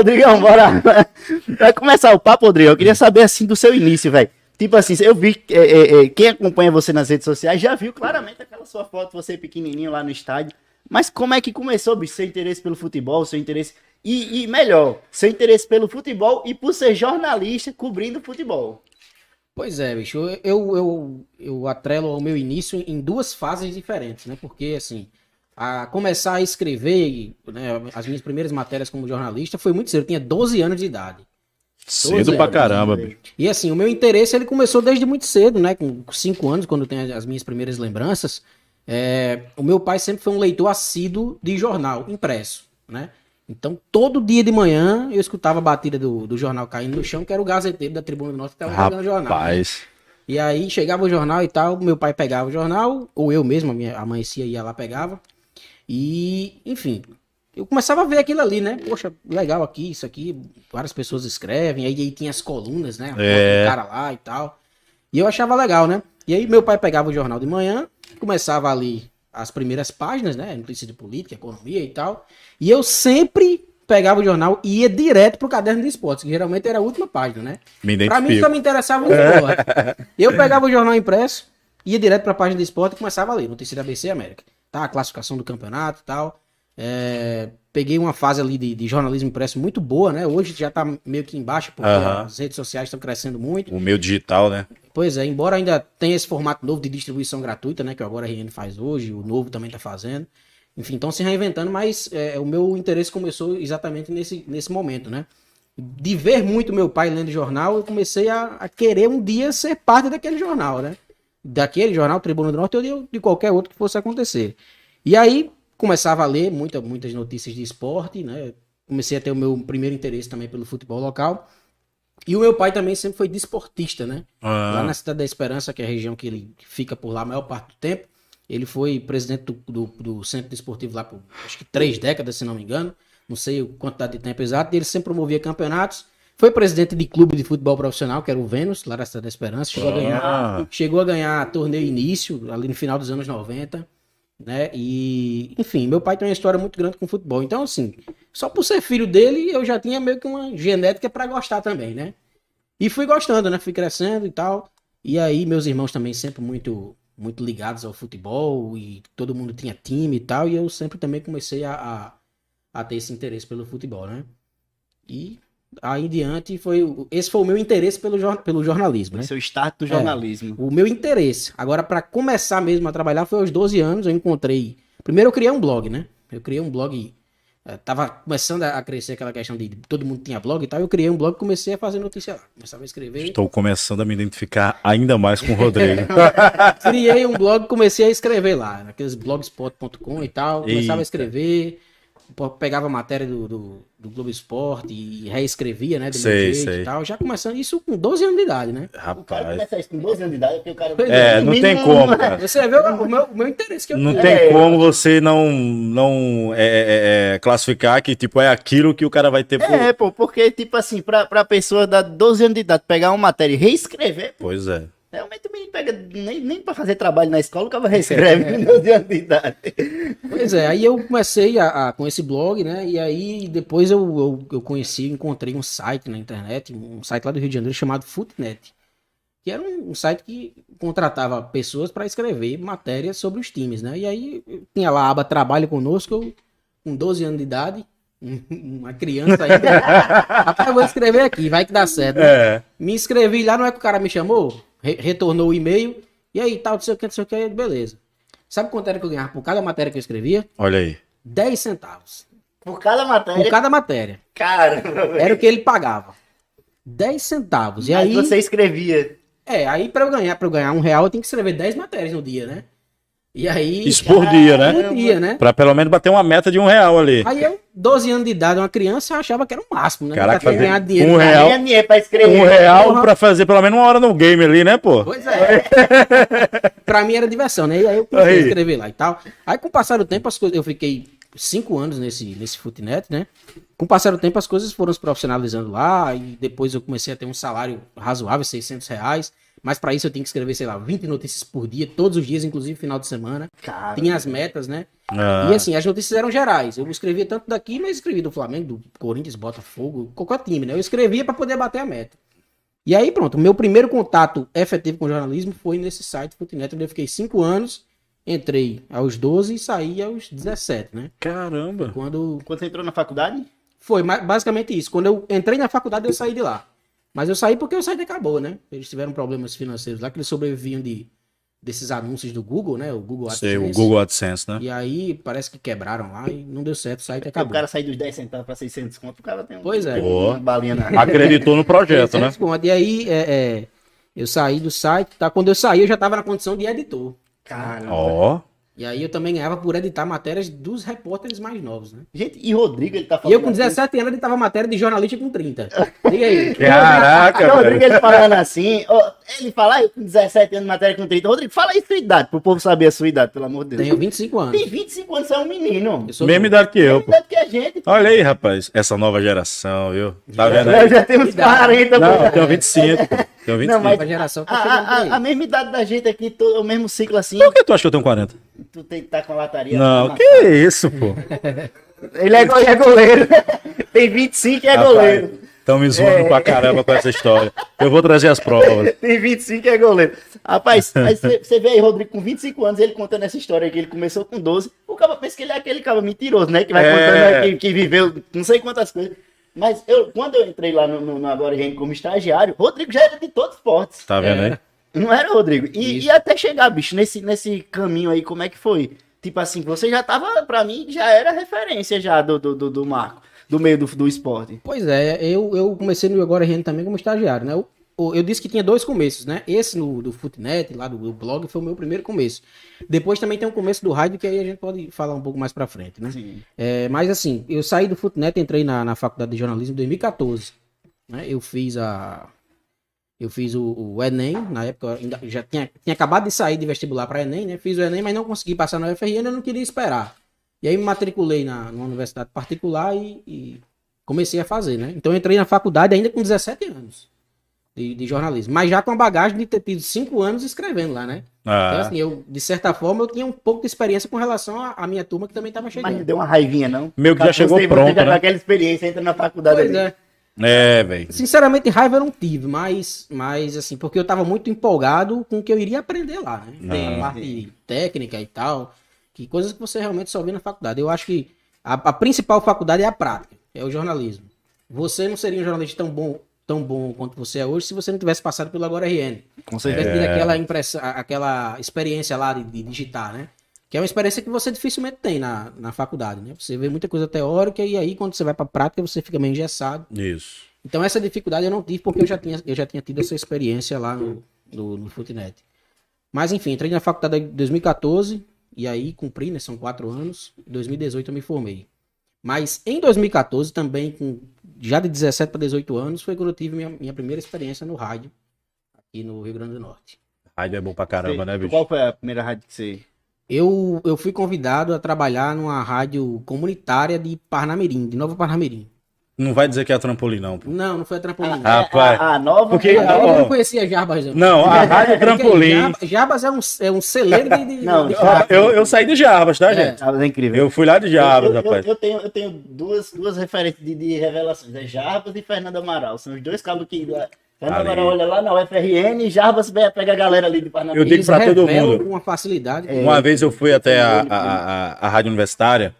Rodrigão, bora. Vai começar o papo, Rodrigão. Eu queria saber, assim, do seu início, velho. Tipo assim, eu vi, quem acompanha você nas redes sociais já viu claramente aquela sua foto, você pequenininho lá no estádio. Mas como é que começou, bicho, seu interesse pelo futebol, seu interesse... E melhor, seu interesse pelo futebol e por ser jornalista cobrindo futebol? Pois é, bicho, eu atrelo ao meu início em duas fases diferentes, né? Porque, assim, a começar a escrever, né, as minhas primeiras matérias como jornalista foi muito cedo, eu tinha 12 anos de idade. Cedo pra caramba, bicho. E assim, o meu interesse ele começou desde muito cedo, né? Com 5 anos, quando eu tenho as minhas primeiras lembranças. O meu pai sempre foi um leitor assíduo de jornal impresso, né? Então, todo dia de manhã eu escutava a batida do jornal caindo no chão, que era o gazeteiro da Tribuna do Norte que estava jogando jornal. Rapaz. Né? E aí chegava o jornal e tal, meu pai pegava o jornal, ou eu mesmo, a amanhecia ia lá, pegava. E, enfim, eu começava a ver aquilo ali, né? Poxa, legal aqui, isso aqui, várias pessoas escrevem, aí tinha as colunas, né? A foto do cara lá e tal. E eu achava legal, né? E aí meu pai pegava o jornal de manhã, começava ali as primeiras páginas, né? Notícia de política, economia e tal. E eu sempre pegava o jornal e ia direto pro caderno de esportes, que geralmente era a última página, né? Pra mim só me interessava o esporte. Eu pegava o jornal impresso, ia direto pra página de esporte e começava a ler. Notícia da ABC América. Tá, a classificação do campeonato e tal. Peguei uma fase ali de jornalismo impresso muito boa, né? Hoje já tá meio que embaixo, porque as redes sociais estão crescendo muito. O meio digital, né? Pois é, embora ainda tenha esse formato novo de distribuição gratuita, né? Que agora a RN faz hoje, o Novo também tá fazendo. Enfim, estão se reinventando, mas o meu interesse começou exatamente nesse momento, né? De ver muito meu pai lendo jornal, eu comecei a querer um dia ser parte daquele jornal, né? Daquele jornal, Tribuna do Norte, ou de qualquer outro que fosse acontecer. E aí, começava a ler muitas notícias de esporte, né? Comecei a ter o meu primeiro interesse também pelo futebol local. E o meu pai também sempre foi desportista, né? Lá na Cidade da Esperança, que é a região que ele fica por lá a maior parte do tempo. Ele foi presidente do Centro Desportivo lá por acho que 3 décadas, se não me engano. Não sei a quantidade de tempo exato. E ele sempre promovia campeonatos. Foi presidente de clube de futebol profissional, que era o Vênus, lá na Cidade da Esperança. Chegou a ganhar torneio início, ali no final dos anos 90. Né? E, enfim, meu pai tem uma história muito grande com futebol. Então, assim, só por ser filho dele, eu já tinha meio que uma genética pra gostar também, né? E fui gostando, né? Fui crescendo e tal. E aí, meus irmãos também sempre muito ligados ao futebol. E todo mundo tinha time e tal. E eu sempre também comecei a ter esse interesse pelo futebol, né? E aí em diante, esse foi o meu interesse pelo jornalismo, né? Seu start do jornalismo. O meu interesse. Agora, para começar mesmo a trabalhar, foi aos 12 anos, eu encontrei... Primeiro eu criei um blog, né? Eu criei um blog... Tava começando a crescer aquela questão de todo mundo tinha blog e tal. Eu criei um blog e comecei a fazer notícia lá. Começava a escrever. Estou começando a me identificar ainda mais com o Rodrigo. Criei um blog e comecei a escrever lá. Naqueles blogspot.com e tal. Começava a escrever... Pegava a matéria do Globo Esporte e reescrevia, né? Do meu jeito e tal. Já começando isso com 12 anos de idade, né? O cara começa isso com 12 anos de idade, porque o cara... Não tem como, cara. Você vê o meu interesse que eu tenho. Não tem como você não classificar que, tipo, é aquilo que o cara vai ter... porque, tipo assim, pra pessoa da 12 anos de idade pegar uma matéria e reescrever... Pois é. Realmente o menino pega nem pra fazer trabalho na escola, o cara reescreve com 12 anos de idade. Pois é, aí eu comecei com esse blog, né? E aí depois eu encontrei um site na internet, um site lá do Rio de Janeiro chamado Futnet, que era um site que contratava pessoas para escrever matérias sobre os times, né? E aí tinha lá a aba Trabalho Conosco, eu, com 12 anos de idade, uma criança ainda. Rapaz, eu vou escrever aqui, vai que dá certo. Né? Me inscrevi lá, não é que o cara me chamou? Retornou o e-mail, e aí tal, não sei o que, beleza. Sabe quanto era que eu ganhava por cada matéria que eu escrevia? Olha aí. 10 centavos. Por cada matéria? Por cada matéria. Caramba. Era o que ele pagava. 10 centavos. E aí você escrevia. Aí pra eu ganhar R$1, eu tenho que escrever 10 matérias no dia, né? E aí... Isso por dia, né? Por dia, né? Pra pelo menos bater uma meta de R$1 ali. Aí eu, 12 anos de idade, uma criança, achava que era o máximo, né? Caraca, fazer ganhar dinheiro. R$1 pra escrever. R$1 pra fazer pelo menos uma hora no game ali, né, pô? Pois é. Pra mim era diversão, né? E aí eu comecei a escrever lá e tal. Aí com o passar do tempo, as coisas... Eu fiquei 5 anos nesse Futnet, né? Com o passar do tempo, as coisas foram se profissionalizando lá. E depois eu comecei a ter um salário razoável, R$600. Mas pra isso eu tinha que escrever, sei lá, 20 notícias por dia, todos os dias, inclusive final de semana. Cara, Tinha as metas, né? Ah. E assim, as notícias eram gerais. Eu escrevia tanto daqui, mas escrevia do Flamengo, do Corinthians, Botafogo, qualquer time, né? Eu escrevia pra poder bater a meta. E aí, pronto, o meu primeiro contato efetivo com jornalismo foi nesse site, Futinet, onde eu fiquei 5 anos, entrei aos 12 e saí aos 17, né? Caramba. Quando Quando você entrou na faculdade? foi basicamente isso. Quando eu entrei na faculdade, eu saí de lá. Mas eu saí porque o site acabou, né? Eles tiveram problemas financeiros lá, que eles sobreviviam desses anúncios do Google, né? O Google Sei, AdSense. o Google AdSense, né? E aí parece que quebraram lá e não deu certo, o site O acabou. cara sair dos 10 centavos pra 600 conto, o cara tem Pois é. uma balinha na... Acreditou no projeto, né? E aí eu saí do site, tá? Quando eu saí, eu já tava na condição de editor. Cara. Ó. E aí eu também ganhava por editar matérias dos repórteres mais novos, né? Gente, e Rodrigo, ele tá E falando... eu com 17 anos editava matéria de jornalista com 30. Diga aí. Caraca, O Rodrigo, velho. ele falando assim, ó, ele fala, eu com 17 anos, matéria com 30. Rodrigo, fala aí sua idade, pro povo saber a sua idade, pelo amor de Deus. Tenho 25 anos. Tem 25 anos, você é um menino. Eu sou Mesma idade que eu, pô. Idade que a gente. Olha aí, rapaz. Essa nova geração, viu? Tá vendo aí? Eu já tenho uns 40, Não, pô. eu tenho 25, pô. Tenho 25. Não, mas nova geração tá chegando por aí. a mesma idade da gente aqui, o mesmo ciclo assim, Por que tu acha que eu tenho 40? tu tem que estar com a lataria. Não, que isso, pô. Ele é goleiro. Tem 25 e é goleiro. Estão me zoando pra caramba com essa história. Eu vou trazer as provas. Tem 25 e é goleiro. Rapaz, aí você vê aí, Rodrigo, com 25 anos, ele contando essa história que ele começou com 12. O cara pensa que ele é aquele cara mentiroso, né? Que vai contando né, que viveu não sei quantas coisas. Mas quando eu entrei lá no Agora Gente como estagiário, Rodrigo já era de todos os esportes. Tá vendo aí? Não era, Rodrigo? E até chegar, bicho, nesse caminho aí, como é que foi? Tipo assim, você já tava, pra mim, já era referência já do Marco, do meio do esporte. Pois é, eu comecei no Agora Rende também como estagiário, né? Eu disse que tinha 2 começos, né? Esse do Futinet, lá do blog, foi o meu primeiro começo. Depois também tem um começo do rádio, que aí a gente pode falar um pouco mais pra frente, né? Sim. Mas assim, eu saí do Futinet, entrei na faculdade de jornalismo em 2014. Né? Eu fiz o Enem, na época eu ainda já tinha acabado de sair de vestibular para Enem, né? Fiz o Enem, mas não consegui passar na UFRN, eu não queria esperar. E aí me matriculei numa universidade particular e comecei a fazer, né? Então eu entrei na faculdade ainda com 17 anos de jornalismo, mas já com a bagagem de ter tido 5 anos escrevendo lá, né? Então assim, de certa forma, eu tinha um pouco de experiência com relação à minha turma que também estava Mas chegando. não deu uma raivinha, não? Meio que já chegou Você pronto, já né? com aquela experiência, entra na faculdade Pois ali. é. É, velho. Sinceramente, raiva eu não tive, mas assim, porque eu tava muito empolgado com o que eu iria aprender lá, né? A parte técnica e tal, que coisas que você realmente só vê na faculdade. Eu acho que a principal faculdade é a prática, é o jornalismo. Você não seria um jornalista tão bom quanto você é hoje se você não tivesse passado pelo Agora RN. Com Se tivesse tido aquela experiência lá de digitar, né? Que é uma experiência que você dificilmente tem na faculdade, né? Você vê muita coisa teórica e aí quando você vai pra prática você fica meio engessado. Isso. Então essa dificuldade eu não tive porque eu já tinha tido essa experiência lá no Futinet. Mas enfim, entrei na faculdade em 2014 e aí cumpri, né? São 4 anos. Em 2018 eu me formei. Mas em 2014 também, já de 17 para 18 anos, foi quando eu tive minha primeira experiência no rádio aqui no Rio Grande do Norte. Rádio é bom pra caramba, né, bicho? Qual foi a primeira rádio que você... Eu fui convidado a trabalhar numa rádio comunitária de Parnamirim, de Nova Parnamirim. Não vai dizer que é a trampolim, não, pô. Não foi a Trampolim. Rapaz. A nova... Porque- Eu ó, não conhecia Jarbas. Não, a Rádio Trampolim. Jarbas é um celeiro de Não, Ó, eu saí de Jarbas, tá, gente? É incrível. Eu fui lá de Jarbas, rapaz. Eu tenho duas referências de revelações. É Jarbas e Fernando Amaral. São os dois cabos que... Fernando Ali. Amaral olha lá na UFRN e Jarbas pega a galera ali de Parnamirim. Eu digo pra todo revelam mundo. com uma facilidade. Uma vez eu fui até a Rádio Universitária,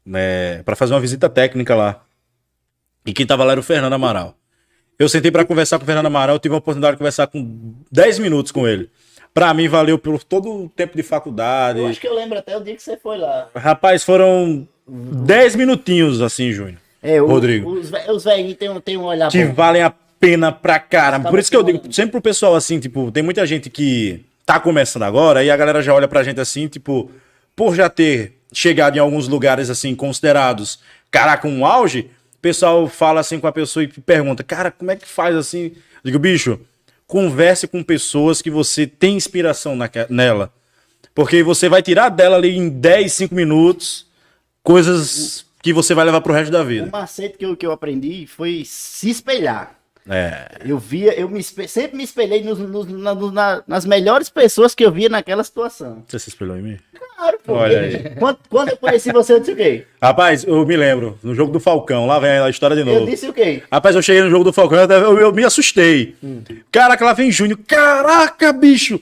né, para fazer uma visita técnica lá. E quem tava lá era o Fernando Amaral. Eu sentei para conversar com o Fernando Amaral, eu tive a oportunidade de conversar com 10 minutos com ele. Pra mim valeu por todo o tempo de faculdade. Eu acho que eu lembro até o dia que você foi lá. Rapaz, foram 10 minutinhos assim, Júnior. Rodrigo. Os velhinhos têm um olhar Que bom. valem a pena pra caramba. Tá Por isso que eu digo falando. sempre pro pessoal assim, tipo, tem muita gente que tá começando agora e a galera já olha pra gente assim, tipo, por já ter chegado em alguns lugares assim considerados, caraca, um auge, o pessoal fala assim com a pessoa e pergunta, cara, como é que faz assim? Eu digo, bicho, converse com pessoas que você tem inspiração nela. Porque você vai tirar dela ali em 10, 5 minutos coisas que você vai levar pro resto da O vida. macete que eu aprendi foi se espelhar. Sempre me espelhei nas melhores pessoas que eu via naquela situação. Você se espelhou em mim? Claro, pô. Olha aí. Quando eu conheci você, eu disse o quê? Rapaz, eu me lembro, no jogo do Falcão, lá vem a história de novo. Eu disse o quê? Rapaz, eu cheguei no jogo do Falcão, eu me assustei. Caraca, lá vem Júnior. Caraca, bicho!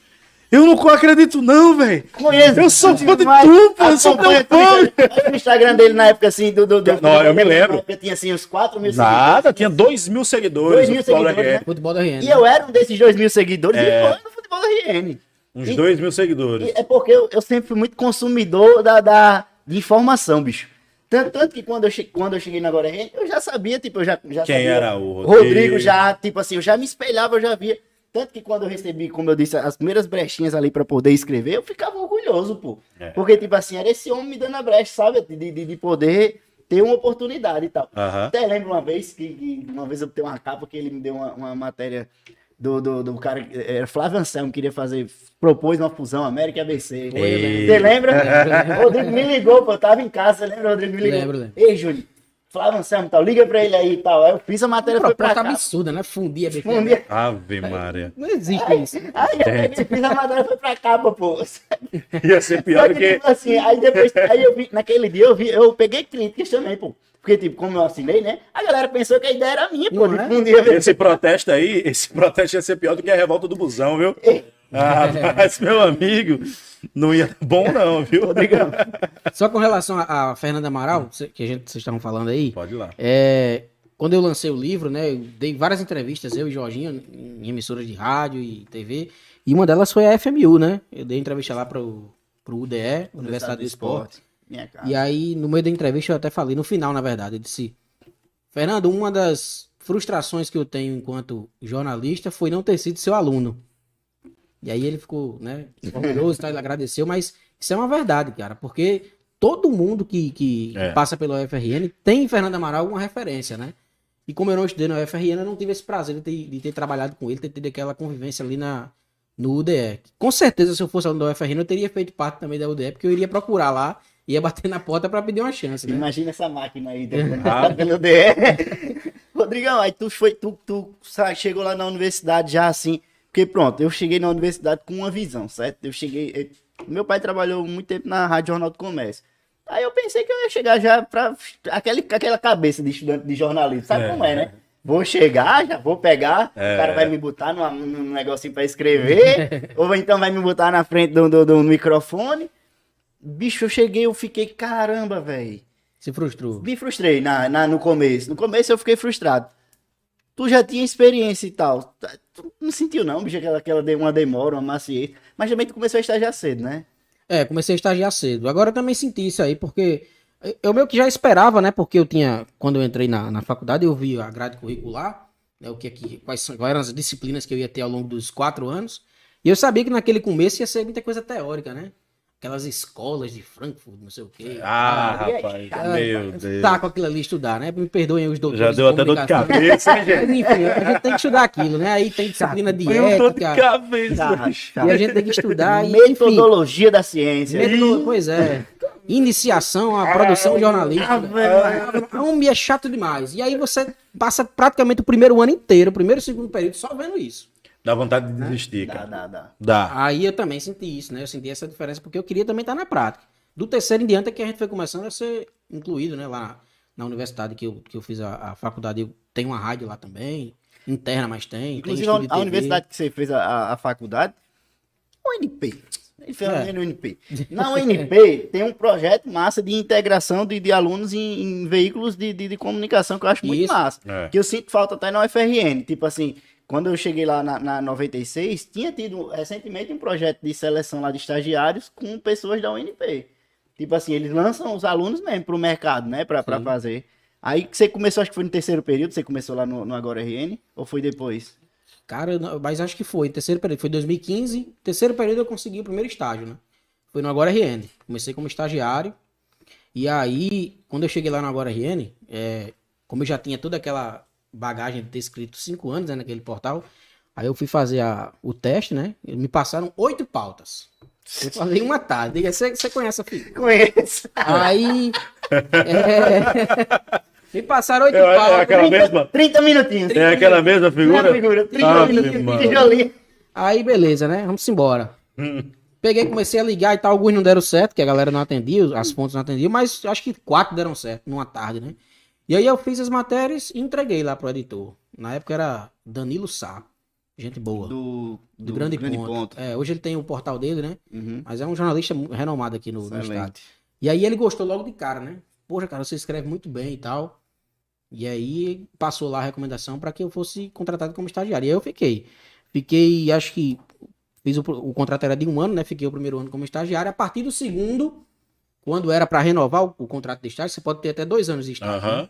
Eu não acredito não, velho. Conheço. Eu sou fã de tu, pô. Eu sou teu fã. O Instagram dele na época, assim, Não, eu me lembro. Na época tinha, assim, uns 4 mil Nada, tinha 2.000 seguidores. 2.000 no futebol da seguidores, RN. né? Futebol da RN. E eu era um desses 2.000 seguidores e foi no futebol da RN. Uns 2.000 seguidores. É porque eu sempre fui muito consumidor de informação, bicho. Tanto que quando eu cheguei na Agora RN, eu já sabia, tipo, eu já Quem sabia. era o Rodrigo já, tipo assim, eu já me espelhava, eu já via. Tanto que quando eu recebi, como eu disse, as primeiras brechinhas ali pra poder escrever, eu ficava orgulhoso, pô. Porque, tipo assim, era esse homem me dando a brecha, sabe? De poder ter uma oportunidade e tal. Até lembro uma vez que uma vez eu tenho uma capa que ele me deu uma matéria do cara, era Flávio Anselmo, queria propôs uma fusão América e ABC. Você lembra? O Rodrigo me ligou, pô, eu tava em casa, você lembra? O Rodrigo me ligou. Lembro. Ei, Júnior, Flávio Anselmo, tal, liga pra ele aí e tal. Aí eu fiz a matéria, foi pra Proposta cá. absurda, né? Fundia, Fundia. Ave Maria. Não existe isso. Aí eu peguei, fiz a matéria, foi pra capa, pô. Ia ser pior do que... Tipo assim, aí depois, aí eu vi, naquele dia eu peguei críticas também, pô. Porque, tipo, como eu assinei, né? A galera pensou que a ideia era minha, pô. Não De é? fundir. Esse protesto ia ser pior do que a revolta do busão, viu? Rapaz, meu amigo, não ia bom não, viu? Rodrigão. Só com relação a Fernanda Amaral, que vocês estavam falando aí. Pode ir lá. Quando eu lancei o livro, né? Eu dei várias entrevistas, eu e Jorginho, em emissoras de rádio e TV. E uma delas foi a FMU, né? Eu dei entrevista lá pro UDE, Universidade do Esporte. Minha cara. E aí, no meio da entrevista, eu até falei, no final, na verdade, eu disse: Fernando, uma das frustrações que eu tenho enquanto jornalista foi não ter sido seu aluno. E aí ele ficou, né, orgulhoso, tá, ele agradeceu, mas isso é uma verdade, cara, porque todo mundo que passa pela UFRN tem em Fernando Amaral uma referência, né? E como eu não estudei na UFRN, eu não tive esse prazer de ter trabalhado com ele, ter tido aquela convivência ali no UDE. Com certeza, se eu fosse aluno da UFRN, eu teria feito parte também da UDE, porque eu iria procurar lá, ia bater na porta pra pedir uma chance, né? Imagina essa máquina aí, pelo DR. Rodrigão, aí tu chegou lá na universidade já assim, porque pronto, eu cheguei na universidade com uma visão, certo? Meu pai trabalhou muito tempo na Rádio Jornal do Comércio. Aí eu pensei que eu ia chegar já pra aquela cabeça de estudante de jornalismo, sabe como é, né? Vou chegar, já vou pegar, o cara vai me botar num negocinho pra escrever, ou então vai me botar na frente do microfone. Bicho, eu cheguei, eu fiquei, caramba, velho. Se frustrou. Me frustrei no começo. No começo eu fiquei frustrado. Tu já tinha experiência e tal. Tu não sentiu não, bicho, aquela uma demora, uma maciez. Mas também tu começou a estagiar cedo, né? Comecei a estagiar cedo. Agora eu também senti isso aí, porque eu meio que já esperava, né? Porque quando eu entrei na faculdade, eu vi a grade curricular, né? Quais eram as disciplinas que eu ia ter ao longo dos 4 anos. E eu sabia que naquele começo ia ser muita coisa teórica, né? Aquelas escolas de Frankfurt, não sei o quê. Rapaz, meu Deus. Tá com aquilo ali estudar, né? Me perdoem os doutores. Já deu até dor de cabeça, hein, gente? Mas, enfim, a gente tem que estudar aquilo, né? Aí tem disciplina de Dor de ética. cabeça. E a gente tem que estudar. E, Metodologia da ciência. Pois é. Iniciação à produção jornalística. É chato demais. E aí você passa praticamente o primeiro ano inteiro, o primeiro e segundo período, só vendo isso. Dá vontade de desistir, cara. Dá. Aí eu também senti isso, né? Eu senti essa diferença porque eu queria também estar na prática. Do terceiro em diante é que a gente foi começando a ser incluído, né? Lá na universidade que eu fiz a faculdade, eu tenho uma rádio lá também, interna, mas tem. Inclusive tem estúdio de a TV. universidade que você fez a faculdade, o UNP. Ele fez no UNP. Na UNP tem um projeto massa de integração de alunos em veículos de comunicação que eu acho muito massa. Que eu sinto falta até na UFRN. Tipo assim, quando eu cheguei lá na 96, tinha tido recentemente um projeto de seleção lá de estagiários com pessoas da UNP. Tipo assim, eles lançam os alunos mesmo pro mercado, né? Pra fazer. Aí você começou, acho que foi no terceiro período, você começou lá no Agora RN, ou foi depois? Cara, mas acho que foi. Terceiro período, foi 2015. Terceiro período eu consegui o primeiro estágio, né? Foi no Agora RN. Comecei como estagiário. E aí, quando eu cheguei lá no Agora RN, como eu já tinha toda aquela bagagem de ter escrito 5 anos, né, naquele portal, aí eu fui fazer o teste, né? Me passaram 8 pautas. Eu falei uma tarde. Você conhece a filha? Conheço. Aí... Me passaram 8 É pau. aquela mesma? 30 minutinhos. É aquela mesma figura? 30 Ave minutinhos. Maria. Tijolinho. Aí, beleza, né? Vamos embora. Peguei, comecei a ligar e tal. Alguns não deram certo, que a galera não atendia, as fontes não atendiam, mas acho que 4 deram certo numa tarde, né? E aí eu fiz as matérias e entreguei lá pro editor. Na época era Danilo Sá. Gente boa. Do Grande Ponto. É, hoje ele tem o portal dele, né? Uhum. Mas é um jornalista renomado aqui no estado. Excelente. E aí ele gostou logo de cara, né? Poxa, cara, você escreve muito bem e tal. E aí passou lá a recomendação para que eu fosse contratado como estagiário. E aí eu fiquei. Fiquei, acho que fiz o contrato era de 1 ano, né? Fiquei o primeiro ano como estagiário. A partir do segundo, quando era para renovar o contrato de estágio, você pode ter até 2 anos de estágio. Aham. Né?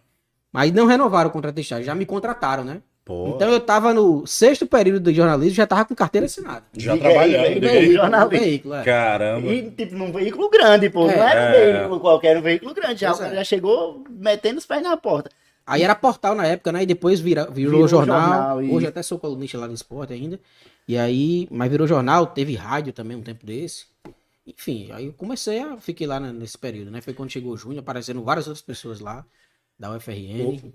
Mas não renovaram o contrato de estágio, já me contrataram, né? Pô, Então eu tava no 6º período de jornalismo, já tava com carteira assinada. já Diga aí, trabalhando. velho. diga aí. jornalista. Veículo, é. Caramba. E, tipo, num veículo grande, pô. Não era um veículo qualquer, era um veículo grande. Já, Pois o cara é. já chegou metendo os pés na porta. Aí era portal na época, né? E depois virou Virou jornal. jornal, Hoje isso. até sou colunista lá no esporte ainda. E aí, mas virou jornal, teve rádio também um tempo desse. Enfim, aí eu fiquei lá nesse período, né? Foi quando chegou junho, aparecendo várias outras pessoas lá da UFRN.